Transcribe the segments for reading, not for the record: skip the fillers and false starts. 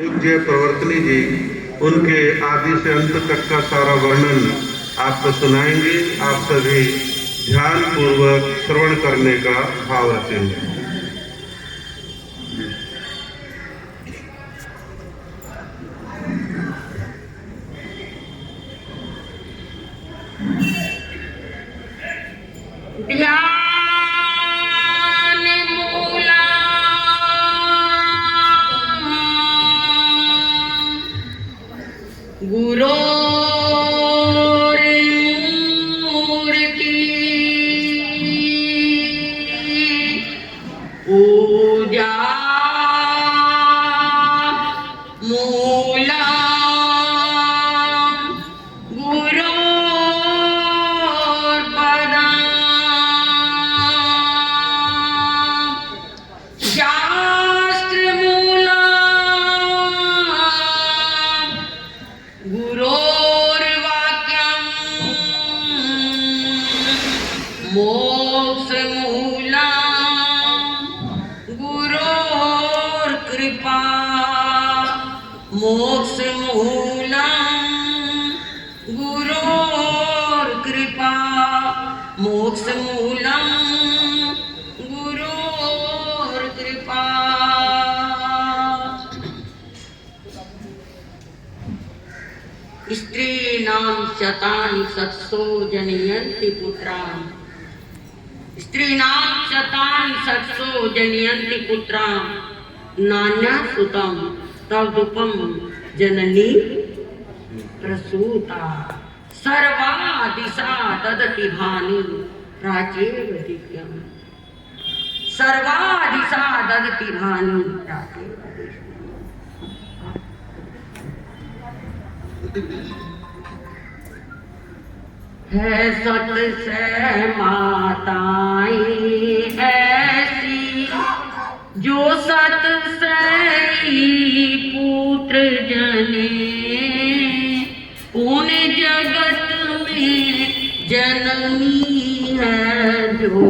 जय प्रवर्तनी जी उनके आदि से अंत तक का सारा वर्णन आपको सुनाएंगे। आप सभी ध्यान पूर्वक श्रवण करने का भाव रखेंगे। स्त्रीणां शतानि सत्सो जनयन्ति पुत्रान्। स्त्रीणां शतानि सत्सो जनयन्ति पुत्रान् नान्या सुतं तदुपम जननी प्रसूता। सर्वा दिशा ददति भानि प्राचेव दिव्यम्। सर्वा दिशा ददति भानि प्राचेव है सत से माताएं ऐसी जो सत से ही पुत्र जने। पुण्य जगत में जननी है जो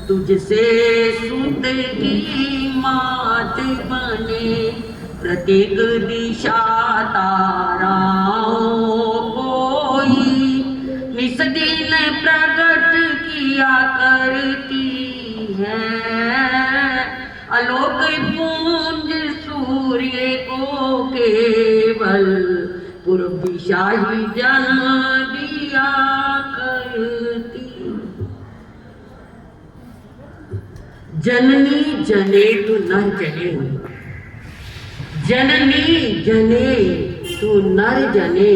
तुझसे सुत की मात बने। प्रत्येक दिशा ताराओं कोई निस दिन प्रकट किया करती है। आलोक पुंज सूर्य को केवल पूर्व दिशा ही जन्म दिया करती। जननी जने तू न जने, जननी जने तू नर जने।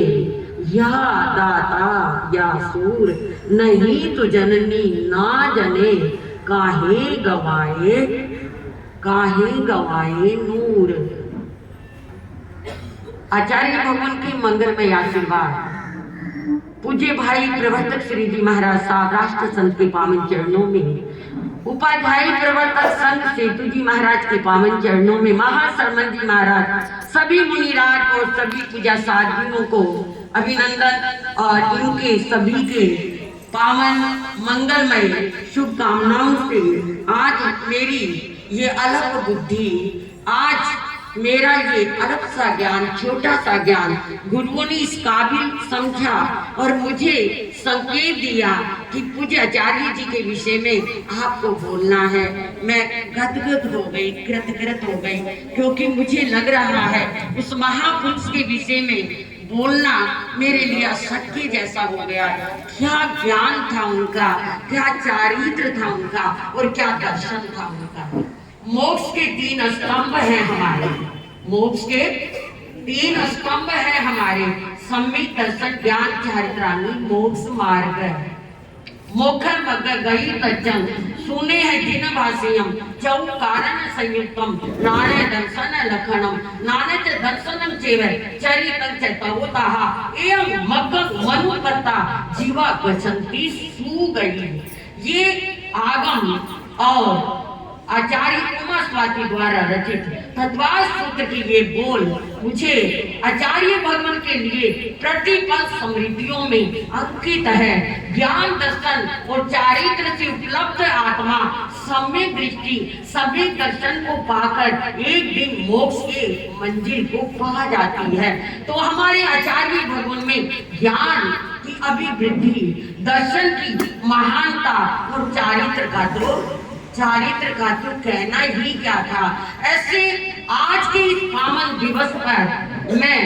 या दाता या सूर नहीं तू जननी ना जने। काहे गवाए नूर। आचार्य भगवान के मंगलमय आशीर्वाद पूज्य भाई प्रवर्तक श्री जी महाराज साहब राष्ट्र संत के पावन चरणों में, उपाध्याय प्रवर्तक संत सेतु जी महाराज के पावन चरणों में, महाशर्मन जी महाराज, सभी मुनिराज और सभी पूजा साधियों को अभिनंदन और इनके सभी के पावन मंगलमय शुभकामनाओं से आज मेरी ये अलग बुद्धि, आज मेरा ये अरब सा ज्ञान, छोटा सा ज्ञान गुरुओं ने इस काबिल समझा और मुझे संकेत दिया कि पूज्य आचार्य जी के विषय में आपको बोलना है। मैं गदगद हो गई, कृतकृत हो गई, क्योंकि मुझे लग रहा है उस महापुरुष के विषय में बोलना मेरे लिए अशक्य जैसा हो गया। क्या ज्ञान था उनका, क्या चारित्र था उनका और क्या दर्शन था उनका। मोक्ष के 3 स्तंभ हैं हमारे, मोक्ष के 3 स्तंभ हैं हमारे। सम्यक दर्शन ज्ञान चारित्रानी मोक्ष मार्ग। मोखर मग गई तजन सुने है जिन भाषियम चौ कारण संयुक्तम नाने दर्शन लक्षणम नाने च दर्शनम चेव चरितं च तवोताः एवं मग मनुपता जीवा गच्छन्ति सु गई। ये आगम और आचार्य उमा स्वाति द्वारा रचित तत्वास सूत्र की ये बोल मुझे आचार्य भगवान के लिए प्रतिपल स्मृतियों में अंकित है। ज्ञान दर्शन और चारित्र से उपलब्ध आत्मा सम्यक दृष्टि सम्यक दर्शन को पाकर एक दिन मोक्ष के मंजिल को पा जाती है। तो हमारे आचार्य भगवान में ज्ञान की अभिवृद्धि, दर्शन की महानता और चारित्र का तो कहना ही क्या था। ऐसे आज के इस पावन दिवस पर मैं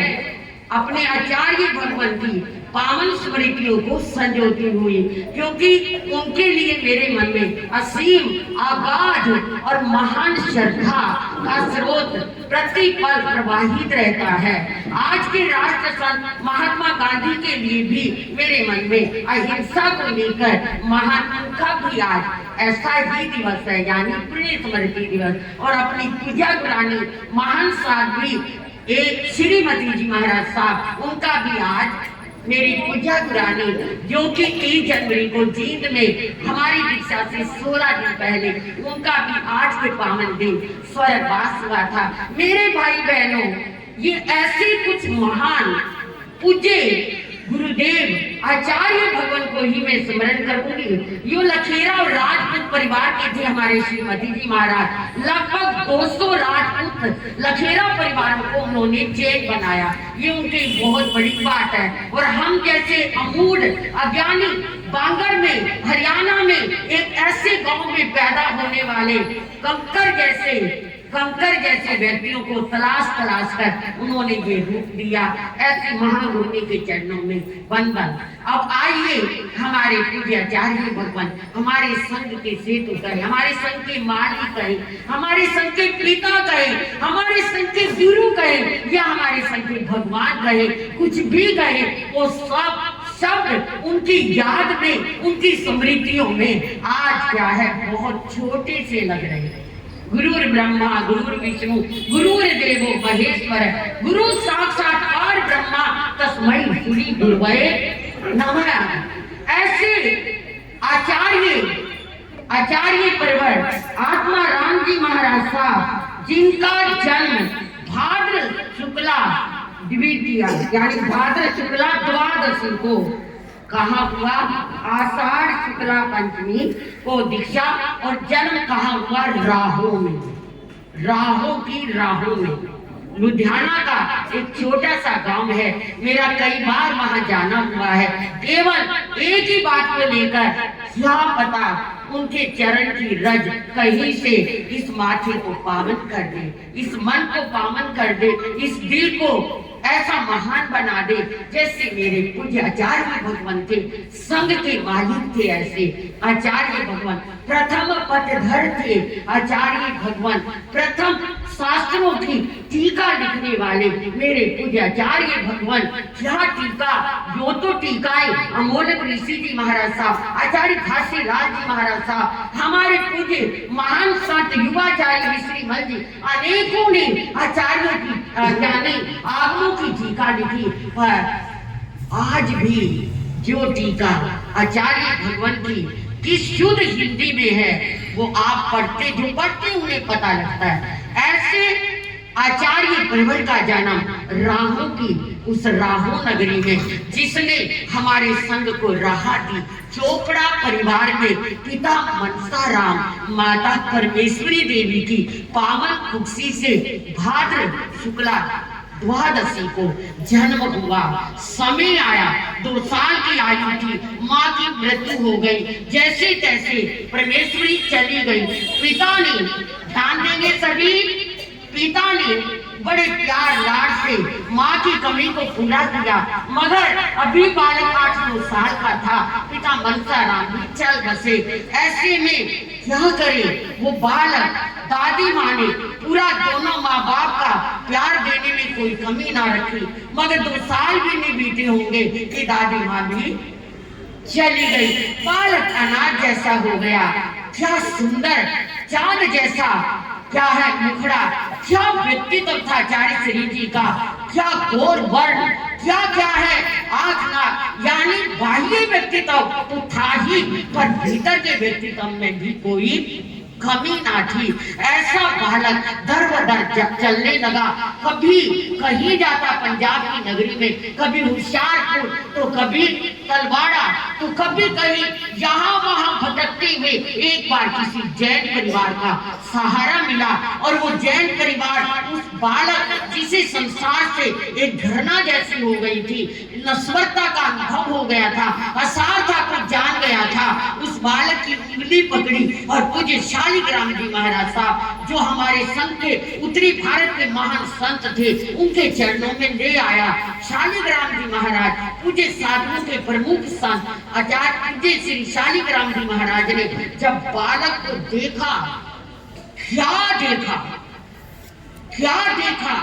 अपने आचार्य भगवान की पावन स्मृतियों को संजोती हुई, क्योंकि उनके लिए मेरे मन में असीम अगाध और महान श्रद्धा का स्रोत प्रतिपल प्रवाहित रहता है। आज के राष्ट्र संत महात्मा गांधी के लिए भी मेरे मन में अहिंसा को लेकर महान उनका भी आज ऐसा ही दिवस है, यानी प्रिय स्मृति दिवस। और अपनी पूजा पुरानी महान साध्वी एक श्रीमती जी महाराज साहब, उनका भी आज मेरी पूजा पुरानी, जो कि 1 जनवरी को जींद में हमारी दीक्षा से 16 दिन पहले उनका भी आज के पावन दिन स्वर्गवास हुआ था। मेरे भाई बहनों, ये ऐसे कुछ महान पूज्य गुरुदेव आचार्य भगवान को ही मैं स्मरण करूंगी। यो लखेरा और राजपूत परिवार के थे हमारे श्रीमती जी महाराज। लगभग 200 राजपूत लखेरा परिवारों को उन्होंने जेल बनाया, ये उनकी बहुत बड़ी बात है। और हम जैसे अमूढ़ अज्ञानी बांगर में, हरियाणा में एक ऐसे गांव में पैदा होने वाले कंकर जैसे व्यक्तियों को तलाश कर उन्होंने ये रूप दिया। ऐसे महागुरु के चरणों में वंदन। अब आइए हमारे पूज्य आचार्य भगवान हमारे संघ के सेतु कहे, हमारे संघ के माली कहे, हमारे संघ के पिता कहे, हमारे संघ के गुरु कहे, या हमारे संघ के भगवान कहे, कुछ भी कहे, वो सब शब्द उनकी याद में, उनकी स्मृतियों में आज क्या है, बहुत छोटे से लग रहे हैं। गुरुर ब्रह्मा गुरुर विष्णु गुरुर देवो महेश्वर, गुरु साक्षात परब्रह्मा तस्मै श्री गुरुवे नमः। ऐसे आचार्य परिवर आत्मा राम जी महाराज साहब, जिनका जन्म भाद्र शुक्ला द्वितीया यानी भाद्र शुक्ला द्वादशी को कहा हुआ, आषाढ़ शुक्ला पंचमी को दीक्षा, और जन्म कहा हुआ राहों में लुधियाना का एक छोटा सा गांव है। मेरा कई बार वहां जाना हुआ है। केवल एक ही बात को लेकर, क्या पता उनके चरण की रज कहीं से इस माथे को पावन कर दे, इस मन को पावन कर दे, इस दिल को ऐसा महान बना दे जैसे मेरे पूज्य आचार्य भगवान थे, संघ के मालिक थे। ऐसे आचार्य भगवान प्रथम पटधर थे। आचार्य भगवान प्रथम शास्त्रों की टीका लिखने वाले मेरे पूज्य आचार्य भगवान। क्या टीका, जो तो टीकाएं अमोलक ऋषि जी महाराज साहब, आचार्य घासीलाल जी महाराज साहब, हमारे पूज्य महान संत युवाचार्य श्रीमल जी, अनेकों ने आचार्यों की यानी आगमों की टीका लिखी। पर आज भी जो टीका आचार्य भगवान की शुद्ध हिंदी में है, वो आप जो पढ़ते उन्हें पता लगता है। ऐसे आचार्य परिवर का जन्म राहों की उस राहों नगरी में, जिसने हमारे संघ को राह दी। चोपड़ा परिवार में पिता मनसाराम, माता परमेश्वरी देवी की पावन कुक्षी से भाद्र शुक्ला द्वादशी को जन्म हुआ। समय आया, 2 साल की आयु थी, माँ की मृत्यु हो गई। जैसे तैसे परमेश्वरी चली गई। पिता ने ध्यान देंगे सभी, पिता ने बड़े प्यार लाड से माँ की कमी को पूरा किया, मगर अभी बालक 8-9 साल का था। पिता मनसाराम भी चल बसे। ऐसे में क्या करे वो बालक, दादी माँ ने पूरा दोनों माँ बाप का प्यार देने में कोई कमी ना रखी, मगर 2 साल भी नहीं बीते होंगे कि दादी माँ भी चली गई। बालक अनाथ जैसा हो गया। क्या सुंदर चांद जैसा क्या है मुखड़ा, क्या व्यक्तित्व था आचार्य श्री जी का, क्या गौर वर्ण, क्या क्या है आँखना, यानी बाह्य व्यक्तित्व तो था ही, पर भीतर के व्यक्तित्व में भी कोई कमी ना थी। ऐसा बालक दर बदर चलने लगा, कभी कहीं जाता पंजाब की नगरी में, कभी होशियारपुर तो कभी तलवाड़ा तो कभी कहीं यहाँ वहां भटकते हुए एक बार किसी जैन परिवार का सहारा मिला और वो जैन परिवार उस बालक जिसे संसार से एक घृणा जैसी हो गई थी, नस्वरता का अनुभव हो गया था, असार था, कुछ जान गया था, उस बालक की उंगली पकड़ी और पूज्य शालिग्राम जी महाराज साहब जो हमारे संघ के उत्तरी भारत के महान संत थे उनके चरणों में ले आया। शालिग्राम जी महाराज पूज्य साधुओं के प्रमुख संत आचार्य पूज्य श्री शालिग्राम जी महाराज ने जब बालक को देखा, क्या देखा, क्या देखा,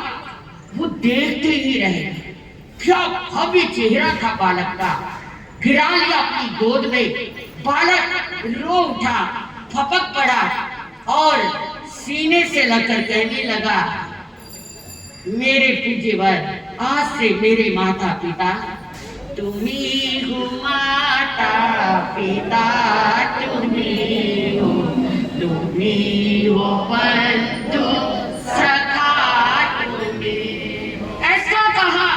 वो देखते ही रहे। क्या भव्य चेहरा था बालक का। गिरा लिया अपनी गोद में, बालक रो उठा, फपक पड़ा और सीने से लगकर कहने लगा, मेरे पूज्यवर, आज से मेरे माता पिता तुम्ही हो, माता पिता तुम्ही हो, तुम्ही हो बंधु सखा तुम्ही हो। ऐसा कहा,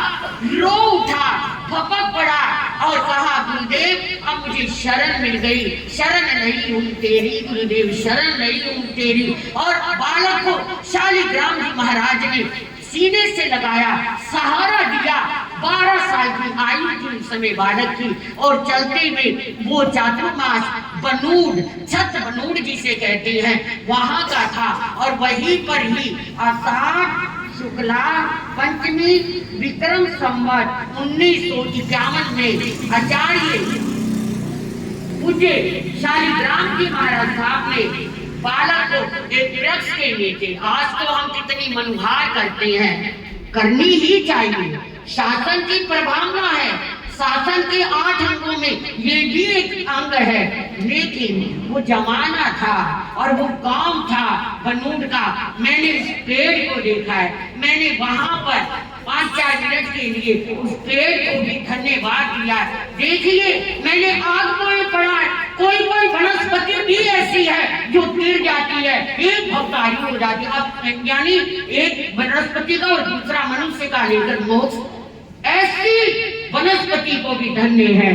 रो उठा, फपक पड़ा और कहा, गुरुदेव अब मुझे शरण मिल गई, शरण नहीं हूं तेरी गुरुदेव, शरण नहीं हूं तेरी। और बालक को शालिग्राम जी महाराज ने सीने से लगाया, सहारा दिया। 12 साल की आयु थी उस समय बालक की और चलते हुए वो चातुर्मास बनूड, छत बनूड जिसे कहते हैं, वहां का था और वहीं पर ही आषाढ़ शुक्ला पंचमी विक्रम संवत 1951 में आचार्य पूज्य शालिग्राम जी महाराज साहब ने बालक को एक वृक्ष के नीचे, आज तो हम कितनी मनुहार करते हैं, करनी ही चाहिए, शासन की प्रभावना है, शासन के 8 अंगों में ये भी एक अंग है, लेकिन वो जमाना था और वो काम था बनूड का। मैंने उस पेड़ को देखा है, मैंने वहां पर 5-4 मिनट के लिए उस पेड़ को भी धन्यवाद दिया। देखिए, मैंने आग में पड़ा, कोई कोई वनस्पति भी ऐसी है जो गिर जाती है, एक भवतारी हो जाती है, अब यानी एक वनस्पति का और दूसरा मनुष्य का लेकर मोक्ष, ऐसी वनस्पति को भी धन्य है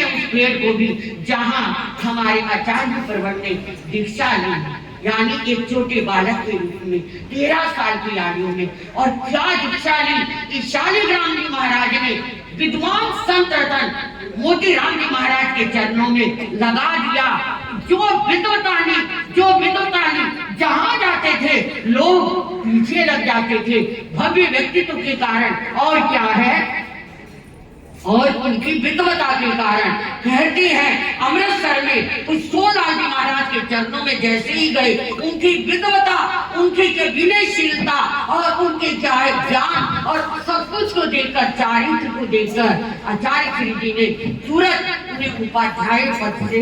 उस पेड़ को भी जहां हमारे आचार्य प्रवर ने दीक्षा ली, यानी एक छोटे बालक के रूप में 13 साल की आयु में। और क्या दीक्षा ली कि शालिग्राम जी महाराज ने विद्वान संत रतन मोतीराम जी महाराज के चरणों में लगा दिया। जो विद्वता ली जहां जाते थे लोग पीछे लग जाते थे भव्य व्यक्तित्व के कारण, और क्या है, और उनकी विद्वता के कारण। कहते हैं अमृतसर में पुष्पोलाल जी महाराज के चरणों में जैसे ही गए, उनकी विद्वता, उनकी विनयशीलता और उनके चाहे ज्ञान और सब कुछ को देखकर, चारित्र को देखकर आचार्य श्री जी ने तुरंत उन्हें उपाध्याय पद से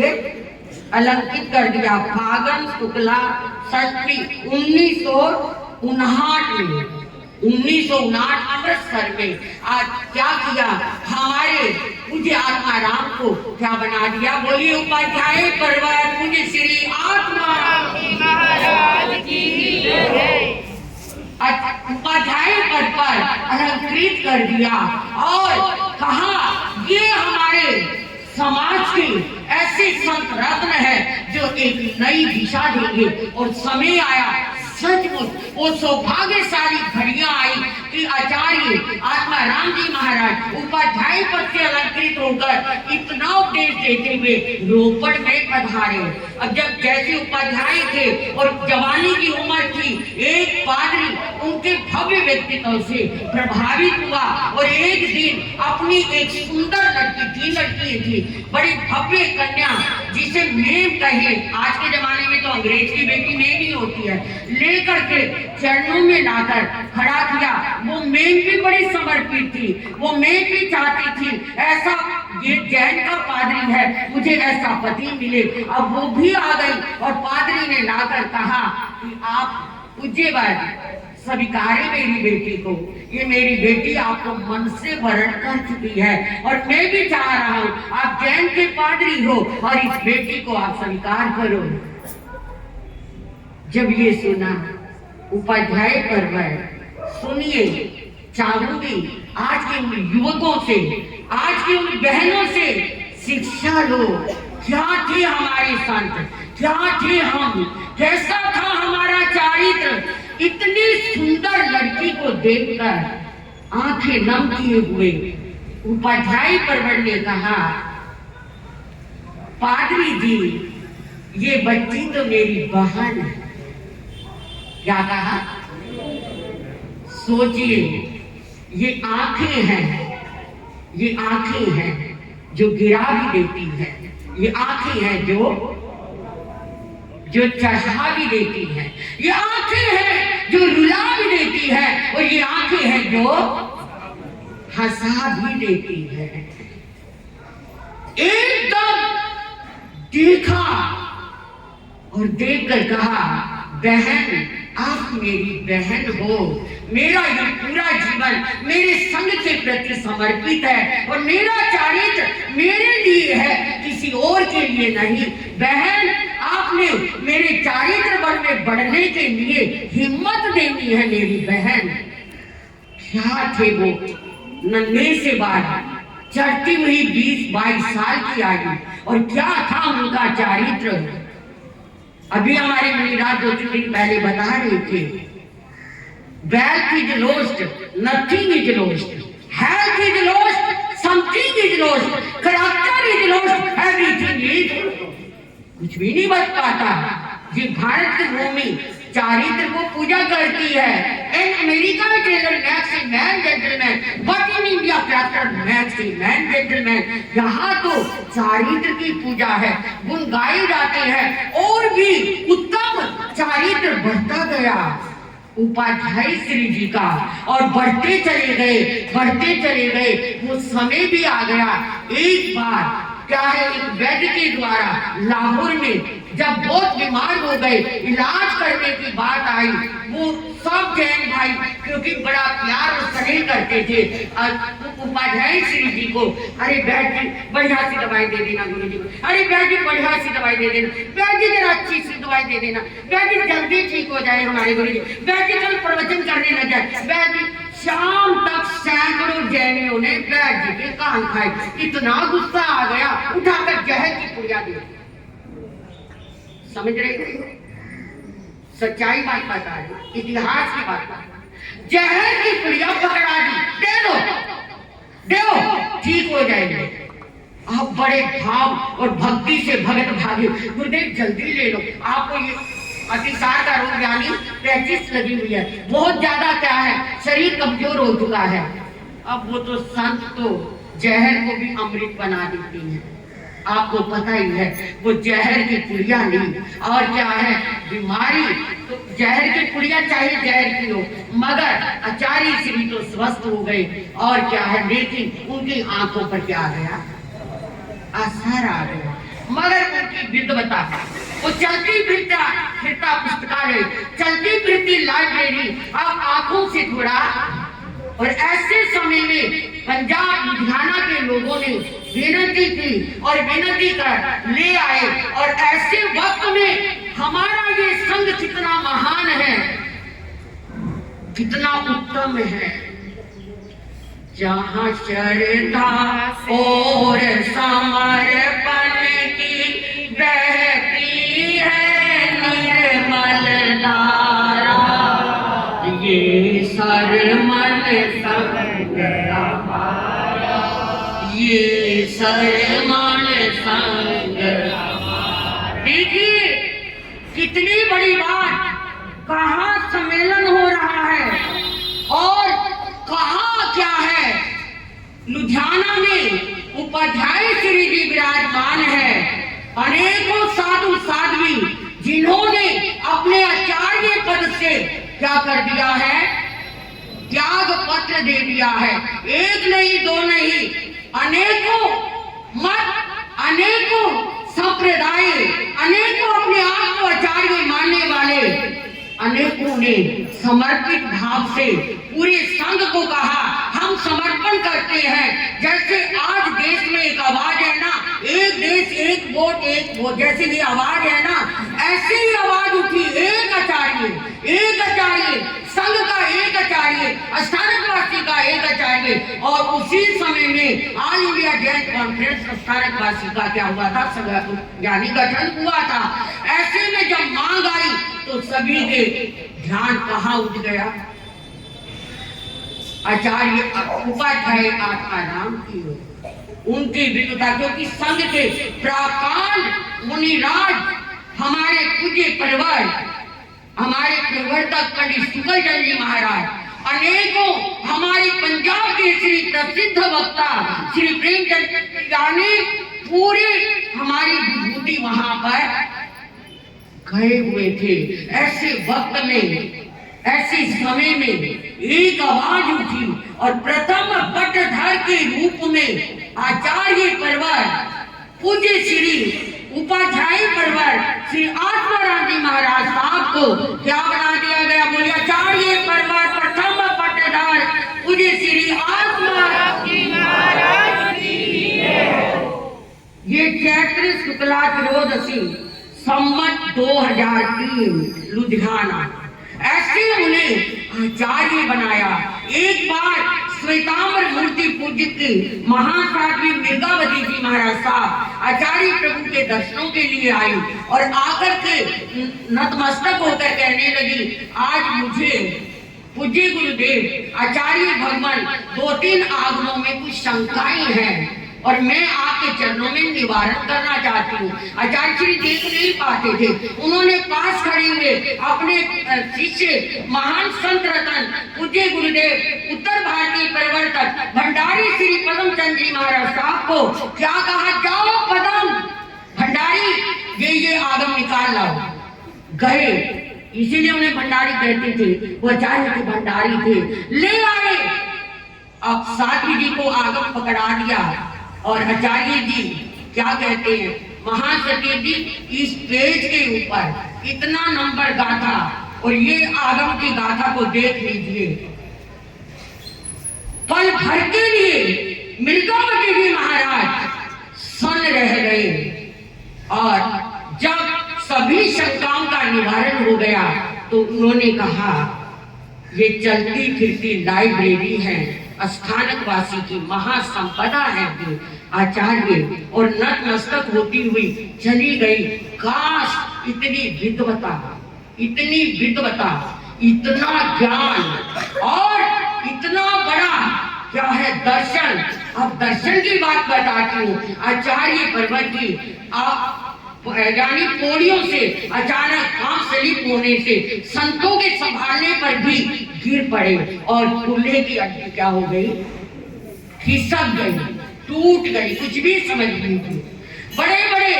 अलंकित कर दिया। फागुन शुक्ला षष्ठी 1959 अमृतसर में आज क्या किया, हमारे पूज्य आत्मा राम को क्या बना दिया, बोलिए उपाध्याय पर्वत पूज्य श्री आत्मा महाराज की उपाध्याय पद पर अलंकृत कर दिया और कहा ये हमारे समाज के ऐसे संत रत्न है जो एक नई दिशा देंगे। और समय आया, सचमुच वो सौभाग्यशाली घड़ियां आई कि आचार्य आत्मा राम जी महाराज उपाध्याय पद से अलंकृत होकर इतना उपदेश देते हुए रोपड़ में पधारे। अब जब जैसे उपाध्याय थे और जवानी की उम्र थी, एक पादरी उनके भव्य व्यक्तित्व से प्रभावित हुआ और एक दिन अपनी एक सुंदर लड़की, 3 लड़की थी, बड़ी भव्य कन्या जिसे मेम कहे, आज के जमाने में तो अंग्रेज की बेटी मेम ही होती है, लेकर के चरणों में लाकर खड़ा किया। वो मेम भी बड़ी समर्पित थी, वो मेम भी चाहती थी ऐसा, ये जैन का पादरी है, मुझे ऐसा पति मिले। अब वो भी आ गई और पादरी ने लाकर कहा कि आप पूज्यवाद स्वीकारें मेरी बेटी को, ये मेरी बेटी आपको मन से वरण कर चुकी है और मैं भी चाह रहा हूँ आप जैन के पादरी हो और इस बेटी को आप स्वीकार करो। जब ये सुना उपाध्याय पर्वत, सुनिए, चाहूंगी आज के उन युवकों से, आज की उन बहनों से शिक्षा लो। क्या थे हमारे संत, क्या थे हम, कैसा था हमारा चारित्र। इतनी सुंदर लड़की को देखकर आंखें नम किए हुए उपाध्याय पर्वत ने कहा, पादरी जी, ये बच्ची तो मेरी बहन है। क्या कहा? सोचिए, ये आंखें हैं, ये आंखें हैं जो गिरा भी देती है, ये आंखें हैं जो चढ़ा भी देती है, ये आंखें हैं जो रुला भी देती है, और ये आंखें हैं जो हंसा भी देती है। एकदम देखा और देखकर कहा, बहन, आप मेरी बहन हो, मेरा ये पूरा जीवन मेरे संग के प्रति समर्पित है, और मेरा चारित्र मेरे लिए है, किसी और के लिए नहीं। बहन, आपने मेरे चारित्र बल में बढ़ने के लिए हिम्मत देनी है मेरी बहन। क्या थे वो नन्हे से बाहर, चढ़ती हुई 20-22 साल की आयु, और क्या था उनका चारित्र। अभी हमारे मुनिराज 2-3 दिन पहले बता रहे थे, wealth is lost, nothing is lost, health is lost, something is lost, character is lost, everything is, कुछ भी नहीं बच पाता। ये भारत की भूमि चारित्र को पूजा करती है। इन अमेरिका में tailor makes a man gentleman, but in India character makes a man gentleman. यहाँ तो चारित्र की पूजा है, गुण गाए जाते हैं, और भी उत्तम चारित्र बढ़ता गया उपाध्याय श्री जी का, और बढ़ते चले गए। वो समय भी आ गया। एक बार क्या है, एक वैद्य के द्वारा लाहौर में जब बहुत बीमार हो गए, इलाज करने की बात आई, वो सब जैन भाई, क्योंकि बड़ा प्यार और स्नेह करते थे उपाध्याय श्री जी को, अरे वैद्य जी बढ़िया सी दवाई दे देना गुरु जी को, अरे वैद्य जी बढ़िया सी दवाई दे देना, वैद्य जी जरा अच्छी सी दवाई दे देना, वैद्य जी जल्दी ठीक हो जाए हमारे गुरु जी, वैद्य कल प्रवचन करने लग जाए। वैद्य शाम तक सैकड़ों जैनियों ने वैद्य जी के कान खाए। इतना गुस्सा आ गया, उठाकर जहर की पुड़िया दी। समझ रहे हो? सच्चाई बात बता रही, इतिहास की बात बता रही। जहर की पुड़िया पकड़ा दी, दे दो, ठीक हो जाएंगे। आप बड़े भाव और भक्ति से भगत भागे, गुरुदेव जल्दी ले लो, आपको ये अतिसार का रोग यानी पैचिस लगी हुई है, बहुत ज्यादा क्या है, शरीर कमजोर हो चुका है। अब वो तो संत तो जहर को भी अमृत बना देती है, आपको पता ही है। वो जहर की पुड़िया नहीं, और क्या है, बीमारी तो जहर की पुड़िया चाहे जहर की हो, मगर आचार्य श्री तो स्वस्थ हो गए, और क्या है, लेकिन उनकी आंखों पर क्या आ गया, असर आ गया। मगर उनकी विद्वता, वो चलती फिरता पुस्तकालय, चलती फिरती लाइब्रेरी, अब आंखों से थोड़ा। और ऐसे समय में पंजाब लुधियाना के लोगों ने विनती की और विनती कर ले आए, और ऐसे वक्त में हमारा ये संघ कितना महान है, कितना उत्तम है। जहाँ श्रद्धा और समर्पण की बहती है निर्मल धारा, ये सरमन संग हमारा, ये सरमन संग हमारा। देखिए कितनी बड़ी बात, कहाँ सम्मेलन हो रहा है और कहाँ क्या है। लुधियाना में उपाध्याय श्री जी विराजमान है, अनेकों साधु साध्वी जिन्होंने अपने आचार्य पद से क्या कर दिया है, त्याग पत्र दे दिया है। एक नहीं, दो नहीं, अनेकों मत, अनेकों संप्रदाय, अनेकों अपने आप को आचार्य मानने वाले, अनेकों ने समर्पित भाव से पूरे संघ को कहा, हम समर्पण करते हैं। जैसे आज देश में एक आवाज है ना, एक देश एक वोट, जैसे ये आवाज है ना, ऐसे ही आवाज उठी, एक एक आचार्य, संघ का एक आचार्य, स्थानकवासी का एक आचार्य। और उसी समय में all India Jain conference Sthanakvasi का क्या हुआ था, यानी गठन हुआ था। ऐसे में जब मांग आई तो सभी के ध्यान कहाँ उठ गया, आचार्य उपाध्याय आत्मा राम की उनकी विद्वता, क्योंकि संघ के प्राकांड मुनिराज हमारे पूज्य परिवार, हमारे प्रवर्तक पंडित शुक्लचंद जी महाराज, अनेकों हमारे पंजाब के श्री प्रसिद्ध वक्ता श्री प्रेमचंद यानी पूरे हमारी विभूति वहां पर गए हुए थे। ऐसे वक्त में, ऐसे समय में एक आवाज उठी और प्रथम पटधर के रूप में आचार्य परिवार पूज्य श्री उपाध्याय परिवार श्री आत्माराम जी महाराज साहब को क्या बना दिया गया, बोलिए आचार्य परिवार प्रथम पटधर पूज्य श्री आत्माराम जी महाराज की। ये चैत्र शुक्ला त्रयोदशी संवत 2003 लुधियाना, ऐसे उन्हें आचार्य बनाया। एक बार श्वेतांबर मूर्ति पूज्य की महासाध्वी मिर्गावती जी महाराज साहब आचार्य प्रभु के दर्शनों के लिए आई और आकर के नतमस्तक होकर कहने लगी, आज मुझे पूज्य गुरुदेव आचार्य भगवान 2-3 आगमों में कुछ शंकाएं हैं और मैं आपके चरणों में निवारण करना चाहती हूँ। आचार्य श्री देख नहीं पाते थे, उन्होंने पास खड़े हुए अपने शिष्य महान संत रतन पूज्य गुरुदेव उत्तर भारतीय परिवर्तक भंडारी श्री पदमचंद जी महाराज साहब को क्या कहा, जाओ पदम भंडारी ये आगम निकाल लाओ। गए, इसीलिए उन्हें भंडारी कहते थे, वो आचार्य के भंडारी थे, ले आए। अब साध्वी जी को आगम पकड़ा दिया और आचार्य जी क्या कहते हैं, महासचिव जी इस पेज के ऊपर इतना नंबर गाथा और ये आगम की गाथा को देख लीजिए। पल भर के लिए मिर्गावती जी महाराज सुन रह गए और जब सभी शंकाओं का निवारण हो गया तो उन्होंने कहा, ये चलती फिरती लाइब्रेरी है, स्थानकवासी की महासंपदा है ये आचार्य, और नतमस्तक होती हुई चली गई। काश इतनी विद्वता, इतनी विद्वता, इतना ज्ञान और इतना बड़ा क्या है दर्शन। अब दर्शन की बात बताती हूँ। आचार्य पर्वत की यानी पौड़ियों से अचानक आंख स्लिप होने से संतों के संभालने पर भी गिर पड़े और कूल्हे की हड्डी क्या हो गई, खिसक गई, टूट गई, कुछ भी समझ नहीं थी। बड़े बड़े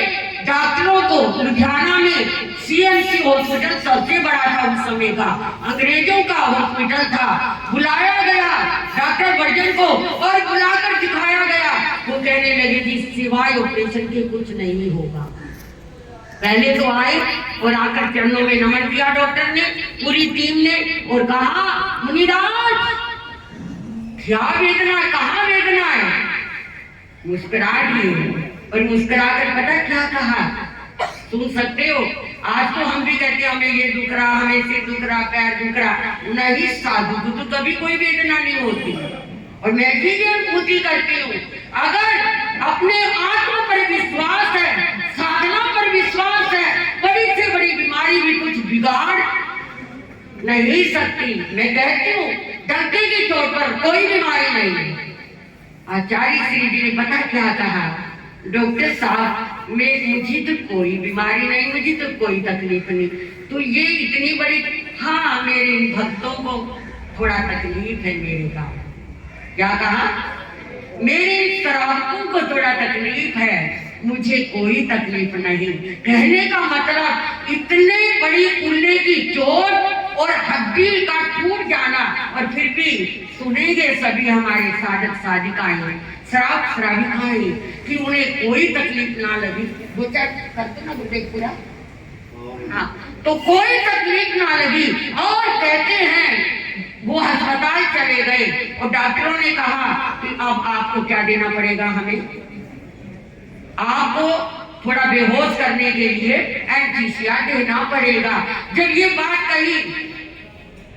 डॉक्टरों को लुधियाना में सीएमसी हॉस्पिटल सबसे बड़ा था उस समय का, अंग्रेजों का हॉस्पिटल था, बुलाया गया डॉक्टर वर्जन को और बुलाकर दिखाया गया। वो कहने लगे कि सिवाय ऑपरेशन के कुछ नहीं होगा। पहले तो आए और आकर चरणों में नमन किया डॉक्टर ने, पूरी टीम ने, और कहा, मुनिराज क्या वेदना है, कहाँ वेदना है? मुस्कुरा दिए और मुस्कुराकर पता क्या कहा, सुन सकते हो? आज तो हम भी कहते हैं हमें ये दुख रहा, हमें सिर दुख रहा, पैर दुख रहा। नहीं साधु को तो कभी कोई वेदना नहीं होती और मैं भी ये अनुभूति करती हूँ। अगर अपने आत्म पर विश्वास है, साधना पर विश्वास है, बड़ी से बड़ी बीमारी भी कुछ बिगाड़ नहीं सकती। मैं कहती हूँ डंके की चोट पर कोई बीमारी नहीं। आचार्य श्री जी ने पता क्या कहा, डॉक्टर साहब मुझे तो कोई बीमारी नहीं, मुझे तो कोई तकलीफ नहीं। तो ये इतनी बड़ी, हाँ मेरे भक्तों को थोड़ा तकलीफ है मेरे का। क्या कहा, मेरे श्रावकों को थोड़ा तकलीफ है, मुझे कोई तकलीफ नहीं। कहने का मतलब इतने बड़ी कूल्हे की चोट और हड्डी का टूट जाना, और फिर भी सुनेंगे सभी हमारे साधक साधिकाएं, श्रावक श्राविकाएं कि उन्हें कोई तकलीफ ना लगी। दो चार करते ना गुरुदेव पूरा, हाँ, तो कोई तकलीफ ना लगी। और कहते हैं वो अस्पताल चले गए और डॉक्टरों ने कहा कि अब आपको क्या देना पड़ेगा, हमें आपको थोड़ा बेहोश करने के लिए एनेस्थीसिया देना पड़ेगा। जब ये बात कही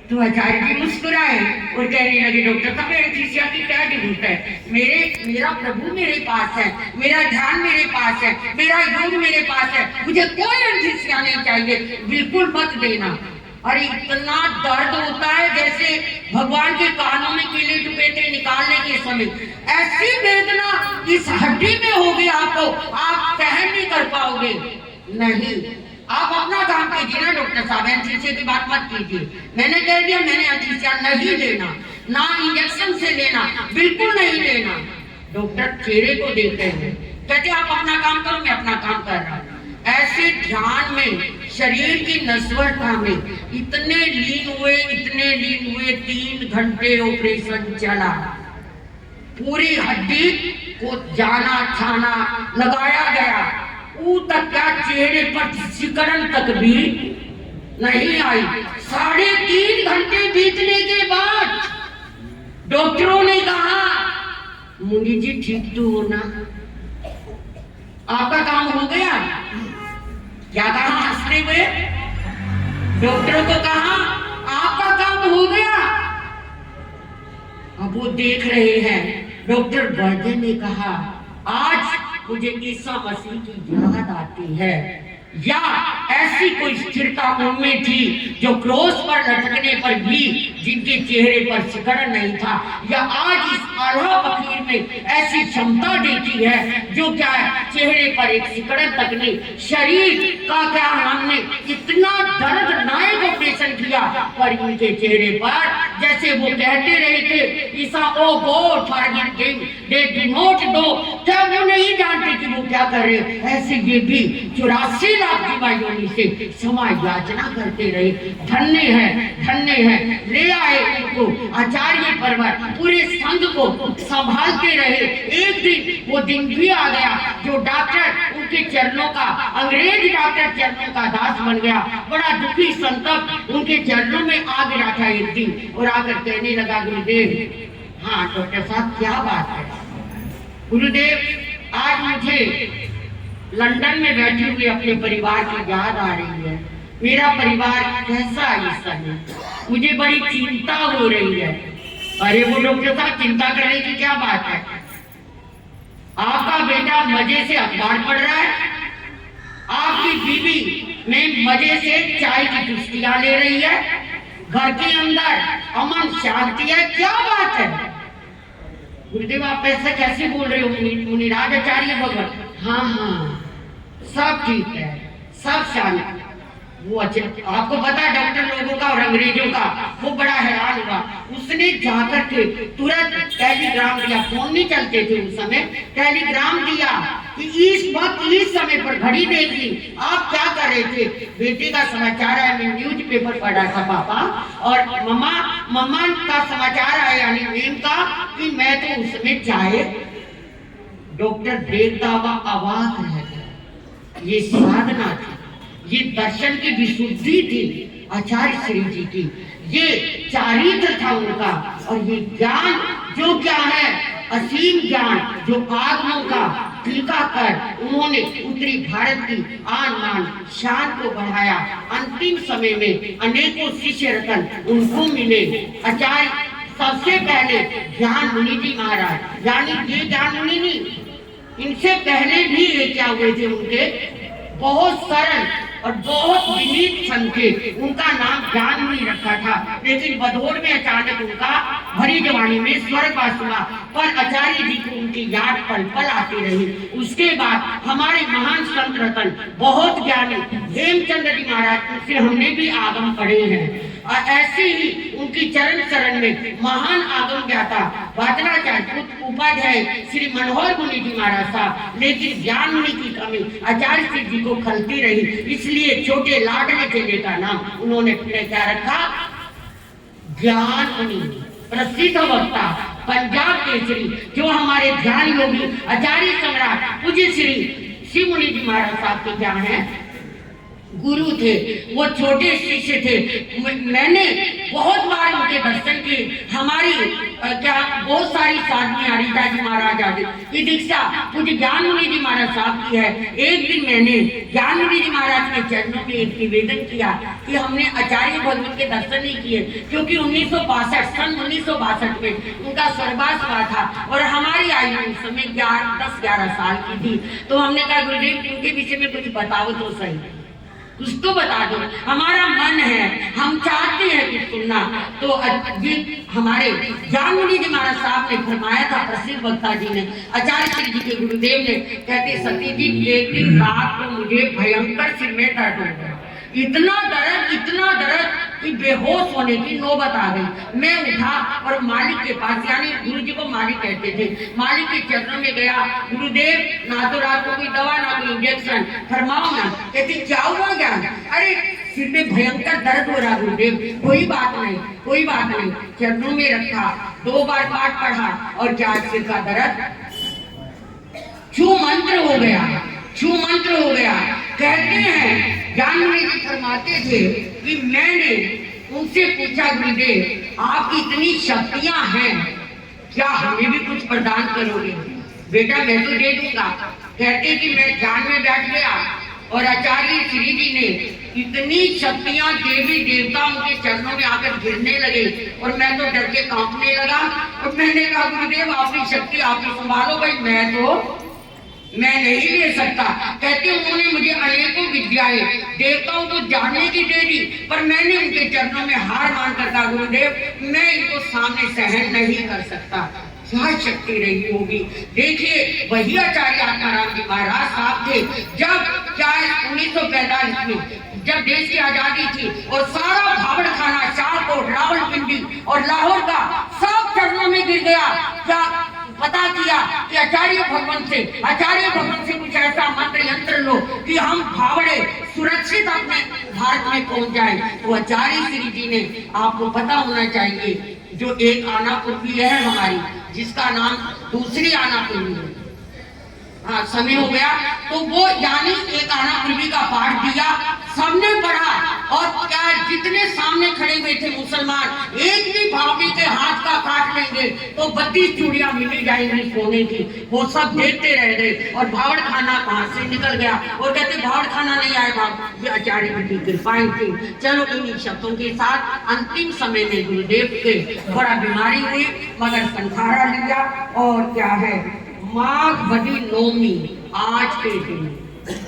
तो आचार्य जी मुस्कुराए और कहने लगे, डॉक्टर साहब एनेस्थीसिया की क्या जरूरत है? मेरा प्रभु मेरे पास है, मेरा ध्यान मेरे पास है, मेरा योग मेरे पास है, मुझे कोई एनेस्थीसिया नहीं चाहिए, बिल्कुल मत देना। और इतना दर्द होता है जैसे भगवान के कानों में कीले टुके थे निकालने के समय, ऐसी वेदना इस हड्डी में होगी आपको, आप सहन नहीं कर पाओगे। नहीं, आप अपना काम कीजिए ना डॉक्टर साहब, एनेस्थीसिया की बात मत कीजिए। मैंने कह दिया मैंने एनेस्थीसिया नहीं लेना, ना इंजेक्शन से लेना, बिल्कुल नहीं लेना। डॉक्टर चेहरे को देखते हैं, कहते आप अपना काम करो, मैं अपना काम कर रहा हूँ। ऐसे ध्यान में शरीर की नस्वरता में इतने लीन हुए 3 घंटे ऑपरेशन चला। पूरी हड्डी को जाना छाना लगाया गया, ऊ तक क्या चेहरे पर सिकड़न तक भी नहीं आई। 3.5 घंटे बीतने के बाद डॉक्टरों ने कहा, मुनि जी ठीक तो हो ना, आपका काम हो गया। क्या कहा हंसते हुए? डॉक्टरों को कहा आपका काम हो गया। अब वो देख रहे हैं। डॉक्टर बर्दे ने कहा, आज मुझे ईसा मसीह की याद आती है, या ऐसी कोई स्थिरता उनमें थी जो क्रोस पर लटकने पर भी जिनके चेहरे पर सिकड़न नहीं था, या आज इस आल्हा फकीर में ऐसी क्षमता देखी है जो क्या है, चेहरे पर एक सिकड़न तक नहीं। शरीर का क्या हमने इतना दर्दनाक ऑपरेशन किया, पर इनके चेहरे पर जैसे वो कहते रहे थे, ईसा O God forgive them, they do not know, क्या वो नहीं जानते कि वो क्या कर रहे। ऐसे ये भी 84 लाख जीवायोनि से क्षमा याचना करते रहे। धन्य है, ले आए उनको आचार्य पर्वत, पूरे संघ को संभालते रहे। एक दिन वो दिन भी आ गया जो डॉक्टर उनके चरणों का, अंग्रेज डॉक्टर चरणों का दास बन गया। बड़ा दुखी संतप्त उनके चरणों में आ गिरा था एक दिन, और आकर कहने लगा, गुरुदेव, हाँ डॉक्टर साहब क्या बात है? गुरुदेव, आज मुझे लंदन में बैठी हुई अपने परिवार की याद आ रही है। मेरा परिवार कैसा है इस समय, मुझे बड़ी चिंता हो रही है। अरे वो डॉक्टर साहब चिंता करने की क्या बात है? आपका बेटा मजे से अखबार पढ़ रहा है, आपकी बीवी में मजे से चाय की चुस्कियां ले रही है, घर के अंदर अमन शांति है, क्या बात है? गुरुदेव आप ऐसा कैसे बोल रहे हो? मुनिराज आचार्य भगवत, हाँ सब ठीक है, सब शांत। वो अच्छे, आपको पता है डॉक्टर लोगों का और अंग्रेजों का, वो बड़ा हैरान हुआ। उसने जाकर के तुरंत टेलीग्राम दिया, फोन नहीं चलते थे उस समय, टेलीग्राम दिया कि इस वक्त इस समय पर घड़ी देख ली, आप क्या कर रहे थे? बेटे का समाचार है, मैं न्यूज पेपर पढ़ रहा था पापा, और मम्मा का समाचार आया यानी मेम का कि मैं तो उस समय चाहे। डॉक्टर देखता हुआ अवाक रह गया। ये साधना थी, ये दर्शन की विशुद्धि थी आचार्य श्री जी की, ये चारित्र था उनका, और ये ज्ञान जो क्या है, असीम ज्ञान जो आगमों का टीका कर उन्होंने उत्तरी भारत की आन मान शान को बढ़ाया। अंतिम समय में अनेकों शिष्य रतन उनको मिले। आचार्य सबसे पहले ज्ञान मुनि जी महाराज, यानी ये ज्ञान मुनि नहीं, इनसे पहले भी ये क्या हुए थे, उनके बहुत सरल और बहुत विनीत संत थे। उनका नाम ज्ञान मुनि रखा था, लेकिन बदौर में अचानक उनका भरी जवानी में स्वर्गवास हुआ, पर आचार्य जी को उनकी याद पल पल आती रही। उसके बाद हमारे महान संत रतन, बहुत ज्ञानी हेमचंद्र जी महाराज से हमने भी आगम पढ़े हैं, और ऐसे ही उनकी चरण शरण में महान आगम ज्ञाता वादनाचार्य उपाध्याय श्री मनोहर मुनि जी महाराज साहब, लेकिन ज्ञान मुनि की कमी आचार्य श्री जी को खलती रही, इसलिए छोटे लाडले चेले का नाम उन्होंने क्या रखा, ज्ञान मुनि। प्रसिद्ध वक्ता पंजाब केसरी जो हमारे ध्यान योगी आचार्य सम्राट पूज्य श्री शिव मुनि जी महाराज साहब के क्या है, गुरु थे, वो छोटे शिष्य थे। मैंने बहुत बार उनके दर्शन किए। हमारी क्या बहुत सारी साधुएं हरिदास जी महाराज आदि की दीक्षा मुझे ज्ञान मुनि जी महाराज साहब की है। एक दिन मैंने ज्ञान मुनि जी महाराज के चरणों में एक निवेदन किया कि हमने आचार्य भगवत के दर्शन नहीं किए, क्योंकि 1962 में उनका स्वर्गवास हुआ था और हमारी आयु उस समय 10-11 साल की थी। तो हमने कहा गुरुदेव उनके विषय में कुछ बताओ तो सही, कुछ तो बता दो, हमारा मन है, हम चाहते हैं कुछ सुनना। तो जी हमारे ज्ञान मुनि जी महाराज साहब ने फरमाया था, प्रसिद्ध वक्ता जी ने, आचार्य श्री जी के गुरुदेव ने, कहते सती जी एक दिन रात को मुझे भयंकर सिर में दर्द हो गया, इतना दर्द कि बेहोश होने की नौबत आ गई। मैं उठा और मालिक के पास, यानी गुरु जी को मालिक कहते थे, मालिक के चरणों में गया, गुरुदेव ना तो रात को कोई दवा ना कोई इंजेक्शन, फरमाओ ना। कहते क्या हुआ क्या? अरे सिर में भयंकर दर्द हो रहा गुरुदेव। कोई बात नहीं। चरणों में रखा, 2 बार पाठ पढ़ा और क्या सिर का दर्द छू मंत्र हो गया। कहते हैं ज्ञान मुनि जी फरमाते थे कि मैंने उनसे पूछा, गुरुदेव आपकी इतनी शक्तियां हैं, क्या हमें भी कुछ प्रदान करोगे? बेटा मैं तो दे दूंगा। कहते कि मैं ध्यान में बैठ गया और आचार्य श्री जी ने इतनी शक्तियां, देवी देवता उनके चरणों में आकर गिरने लगे और मैं तो डर के कांपने लगा। और मैंने कहा गुरुदेव आपकी शक्ति आप ही संभालो भाई, मैं नहीं ले सकता। कहते उन्होंने मुझे अनेकों विद्याएं देवताओं को जानने की दे दी, पर मैंने उनके चरणों में हार मान कर कहा गुरुदेव मैं इनको सामने सहन नहीं कर सकता। क्या शक्ति रही होगी? देखिए वही आचार्य आत्माराम जी महाराज साहब थे, जब 1945 में जब देश की आजादी थी और सारा भावड़ खाना, शाहकोट, रावलपिंडी और लाहौर का सब चरणों में गिर गया। क्या पता किया कि आचार्य भगवान से कुछ ऐसा मंत्र यंत्र लो कि हम भावड़े सुरक्षित अपने भारत में पहुंच जाएं। तो आचार्य श्री जी ने, आपको पता होना चाहिए, जो एक आनापुरवी है हमारी, जिसका नाम दूसरी आनापुरवी है, हाँ समय हो गया, तो वो यानी एक आनापुरवी का पाठ दिया, सबने पढ़ा और क्या जितने सामने खड़े हुए थे मुसलमान, एक भी भावनी के हाथ का काट लेंगे तो 32 चूड़ियां मिली जाएंगी सोने की। वो सब देखते रह गए और भावड़ खाना कहां से निकल गया। और कहते भावड़ खाना नहीं आएगा, ये आचार्य की कृपाएं थी। चलो इन्हीं शब्दों के साथ अंतिम समय में गुरुदेव के बड़ा बीमारी हुई, मगर संखारा लिया और क्या है, माघ बदी नौमी आज के दिन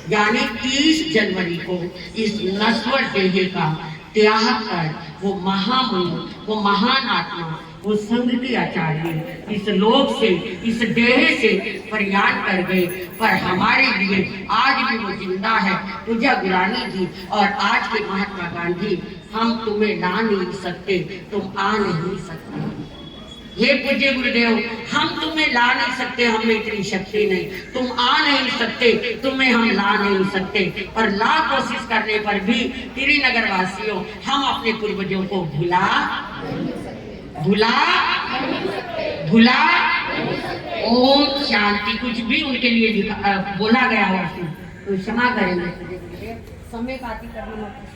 यानी 30 जनवरी को इस नश्वर देह का त्याग कर वो महामुनि, वो महान आत्मा, वो संघ के आचार्य इस लोक से, इस देह से प्रयाण कर गए। पर हमारे लिए आज भी वो जिंदा है। पूज्य गुरानी जी और आज के महात्मा गांधी, हम तुम्हें ला नहीं सकते, तुम आ नहीं सकते। हे पूज्य गुरुदेव, हम तुम्हें ला नहीं सकते, हमें इतनी शक्ति नहीं, तुम आ नहीं सकते, तुम्हें हम ला नहीं सकते। और लाख कोशिश करने पर भी श्रीनगर वासियों, हम अपने पूर्वजों को भुला ओम शांति। कुछ भी उनके लिए बोला गया हो तो क्षमा करेंगे। समय का अति करना